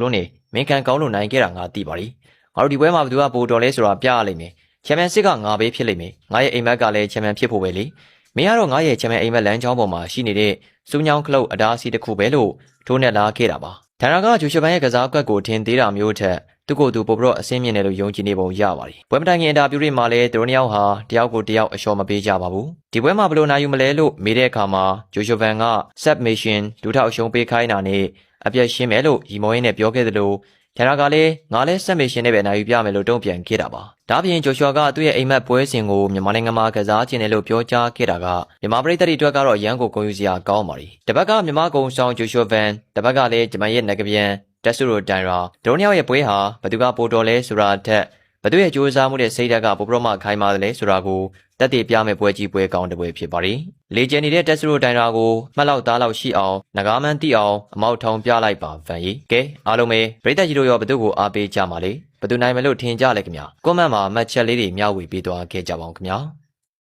လုံးနေမင်းကန်ကောင်းလို့နိုင်ခဲ့တာငါသိပါရီငါတို့ဒီပွဲမှာဘသူကပိုတော်လဲဆိုတာပြရလိမ့်မယ်ချန်ပီယံစစ်ကငါပဲဖြစ်လိမ့်မယ်ငါရဲ့အိမ်မက်ကလည်းချန်ပီယံဖြစ်ဖို့ပဲလေမင်းကတော့ငါရဲ့ချန်ပီယံအိမ်မက်လမ်းကြောင်းပေါ်မှာရှိနေတဲ့စူးညောင်းကလုတ်အတားအဆီးတစ်ခုပဲလို့ထိုးနဲ့လာခဲ့တာပါဒါနာကဂျိုရှပန်ရဲ့ကစားကွက်ကိုထင်သေးတာမျိုးထက်သူ့ကိုယ်သူပိုပြီးတော့အဆင့်မြင့်တယ်လို့ယုံကြည်နေပုံရပါတယ်ပွဲမတိုင်ခင်အင်တာဗျူးတွေမှာလည်းသူတို့နှစ်ယောက်ဟာတယောက်ကိုတယောက်အလျှော်မပေးကြပါဘူးဒီပွဲမှာဘယ်လိုနိုင်ယူမလဲလို့မေးတဲ့အခါမှာဂျိုရှပန်က submission ဒူထောက်အရှုံးပေးခိုင်းတာနဲ့အပြတ်ရှင်းမယ်လို့ရီမောင်းရင်းနဲ့ပြောခဲ့သလိုထရာကလည်းငါလည်း submission နဲ့ပဲနိုင်ယူပြမယ်လို့တုံ့ပြန်ခဲ့တာပါဒါပြင်ဂျိုရှွာကသူ့ရဲ့အိမ်မက်ပွဲစဉ်ကိုမြန်မာနိုင်ငံမှာကစားခြင်းတယ်လို့ပြောကြားခဲ့တာကမြန်မာပြည်သက်တွေအတွက်ကတော့အရန်ကိုဂုဏ်ယူစရာကောင်းပါတယ်တစ်ဘက်ကမြန်မာကုံဆောင်ဂျိုရှွာဗန်တစ်ဘက်ကလည်းဂျမန်ရဲ့နဂပြန်တက်ဆူရိုတိုင်ရာဒိုနီယောရဲ့ပွဲဟာဘသူကပိုတော်လဲဆိုတာအထက်ဘသူရဲ့ကြိုးစားမှုတဲ့စိတ်ဓာတ်ကပိုပရောမှခိုင်မာတယ်လဲဆိုတာကိုတက်တည်ပြမဲ့ပွဲကြီးပွဲကောင်းတစ်ပွဲဖြစ်ပါတယ်လေကျန်နေတဲ့တက်ဆူရိုတိုင်ရာကိုမှတ်လောက်သားလောက်ရှိအောင်ငကားမှန်းတိအောင်အမောက်ထောင်ပြလိုက်ပါဗန်ကြီးကဲအားလုံးပဲပြည်သက်ကြီးတို့ရောဘသူကိုအားပေးကြပါလေဘသူနိုင်မယ်လို့ထင်ကြလဲခင်ဗျာကွန်မန့်မှာမှတ်ချက်လေးတွေမျှဝေပေးသွားခဲ့ကြပါအောင်ခင်ဗျာ